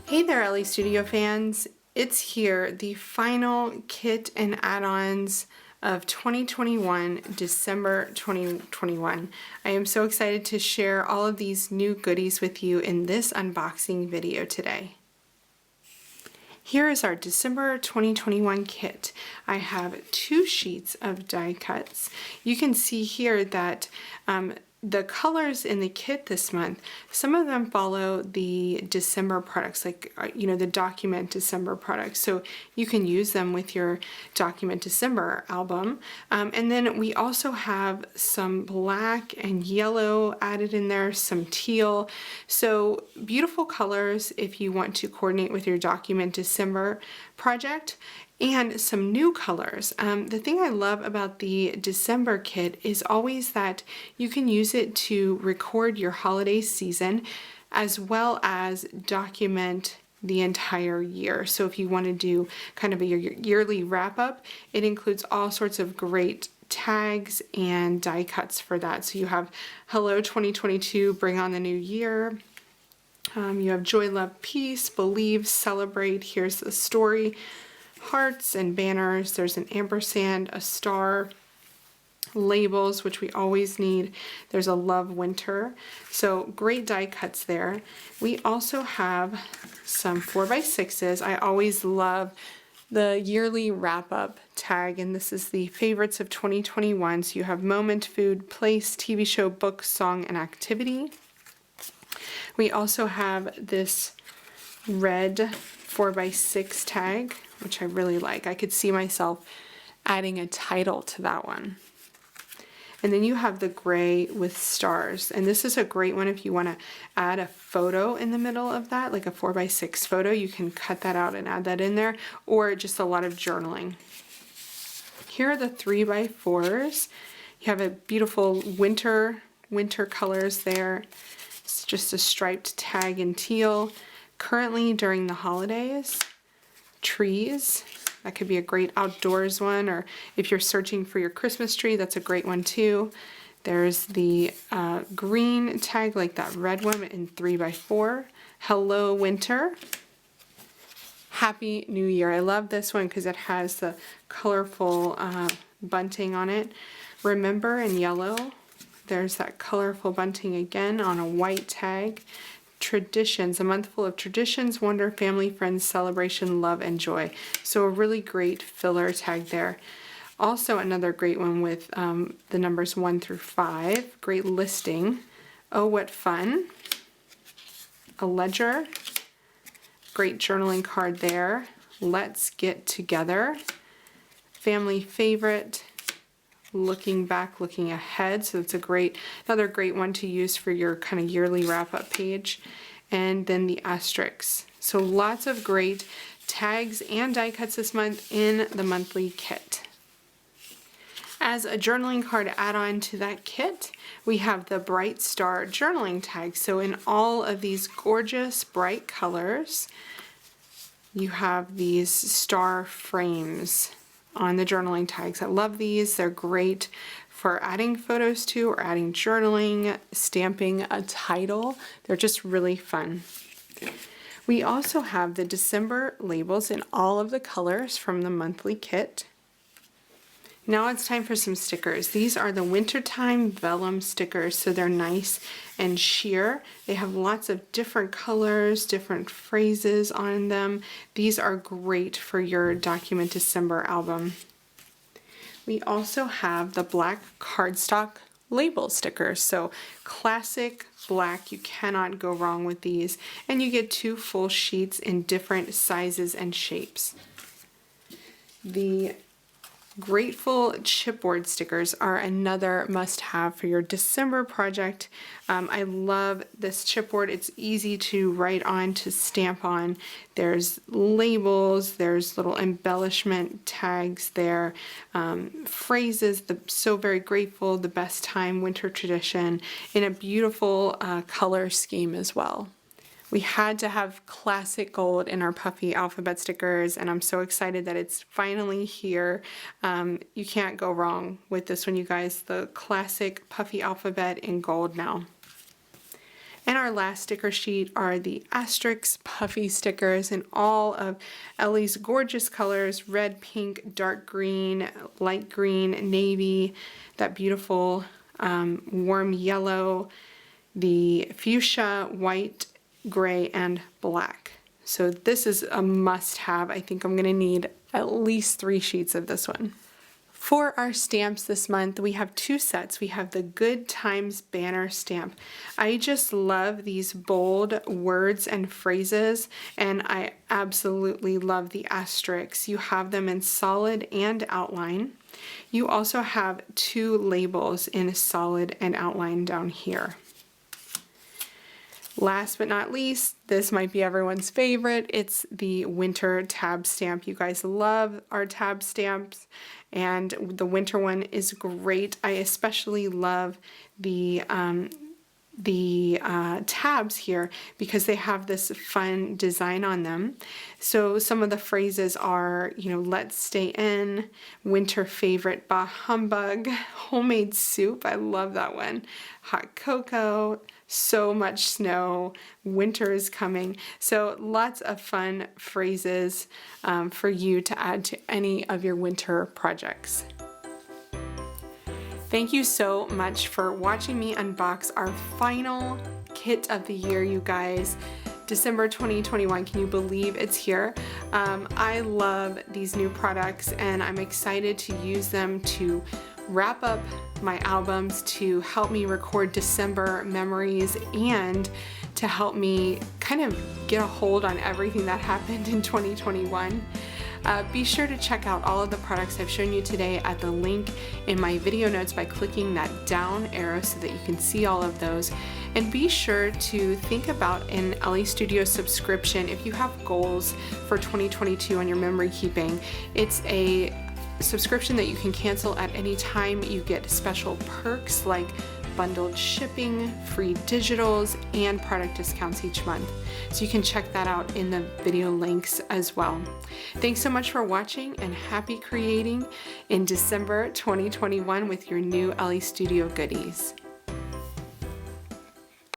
Hey there, Elle Studio fans. It's here, the final kit and add-ons of 2021, December 2021. I am so excited to share all of these new goodies with you in this unboxing video today. Here is our December 2021 kit. I have 2 sheets of die cuts. You can see here that the colors in the kit this month, some of them follow the December products, like, the Document December products. So you can use them with your Document December album. And then we also have some black and yellow added in there, some teal. So beautiful colors if you want to coordinate with your Document December project. And some new colors. The thing I love about the December kit is always that you can use it to record your holiday season as well as document the entire year. So if you want to do kind of a yearly wrap up, it includes all sorts of great tags and die cuts for that. So you have Hello 2022, Bring on the New Year. You have Joy, Love, Peace, Believe, Celebrate, Here's the Story, hearts and banners. There's an ampersand, a star, labels, which we always need. There's a Love Winter. So great die cuts there. We also have some 4x6s. I always love the yearly wrap-up tag, and this is the favorites of 2021. So you have moment, food, place, TV show, book, song, and activity. We also have this red 4x6 tag, which I really like. I could see myself adding a title to that one. And then you have the gray with stars. And this is a great one if you want to add a photo in the middle of that, like a 4x6 photo. You can cut that out and add that in there, or just a lot of journaling. Here are the 3x4s. You have a beautiful winter colors there. It's just a striped tag in teal. Currently during the holidays, trees, that could be a great outdoors one, or if you're searching for your Christmas tree, that's a great one too. There's the green tag, like that red one in 3x4. Hello Winter. Happy New Year. I love this one because it has the colorful bunting on it. Remember in yellow. There's that colorful bunting again on a white tag. Traditions, a month full of traditions, wonder, family, friends, celebration, love, and joy. So a really great filler tag there. Also another great one with the numbers 1 through 5. Great listing. Oh, what fun. A ledger. Great journaling card there. Let's get together. Family favorite. Looking back, looking ahead. So it's another great one to use for your kind of yearly wrap-up page. And then the asterisks. So lots of great tags and die cuts this month in the monthly kit. As a journaling card add-on to that kit, we have the Bright Star journaling tag. So in all of these gorgeous bright colors, you have these star frames on the journaling tags. I love these. They're great for adding photos to, or adding journaling, stamping a title. They're just really fun. We also have the December labels in all of the colors from the monthly kit. Now it's time for some stickers. These are the wintertime vellum stickers, so they're nice and sheer. They have lots of different colors, different phrases on them. These are great for your Document December album. We also have the black cardstock label stickers. So classic black, you cannot go wrong with these. And you get 2 full sheets in different sizes and shapes. The Grateful chipboard stickers are another must-have for your December project. I love this chipboard. It's easy to write on, to stamp on. There's labels, there's little embellishment tags there, phrases, so very grateful, the best time, winter tradition, in a beautiful color scheme as well. We had to have classic gold in our puffy alphabet stickers, and I'm so excited that it's finally here. You can't go wrong with this one, you guys. The classic puffy alphabet in gold now. And our last sticker sheet are the Asterix puffy stickers in all of Ellie's gorgeous colors: red, pink, dark green, light green, navy, that beautiful warm yellow, the fuchsia, white, gray, and black. So this is a must-have. I think I'm going to need at least 3 sheets of this one. For our stamps this month, we have 2 sets. We have the Good Times banner stamp. I just love these bold words and phrases, and I absolutely love the asterisks. You have them in solid and outline. You also have 2 labels in solid and outline down here. Last but not least, this might be everyone's favorite. It's the winter tab stamp. You guys love our tab stamps, and the winter one is great. I especially love the tabs here because they have this fun design on them. So some of the phrases are, let's stay in, winter favorite, bah humbug, homemade soup, I love that one, hot cocoa, so much snow, winter is coming. So lots of fun phrases for you to add to any of your winter projects. Thank you so much for watching me unbox our final kit of the year, you guys. December 2021, can you believe it's here? I love these new products, and I'm excited to use them to wrap up my albums, to help me record December memories, and to help me kind of get a hold on everything that happened in 2021. Be sure to check out all of the products I've shown you today at the link in my video notes by clicking that down arrow so that you can see all of those. And be sure to think about an Elle Studio subscription if you have goals for 2022 on your memory keeping. It's a subscription that you can cancel at any time. You get special perks like bundled shipping, free digitals, and product discounts each month. So you can check that out in the video links as well. Thanks so much for watching, and happy creating in December 2021 with your new Elle Studio goodies.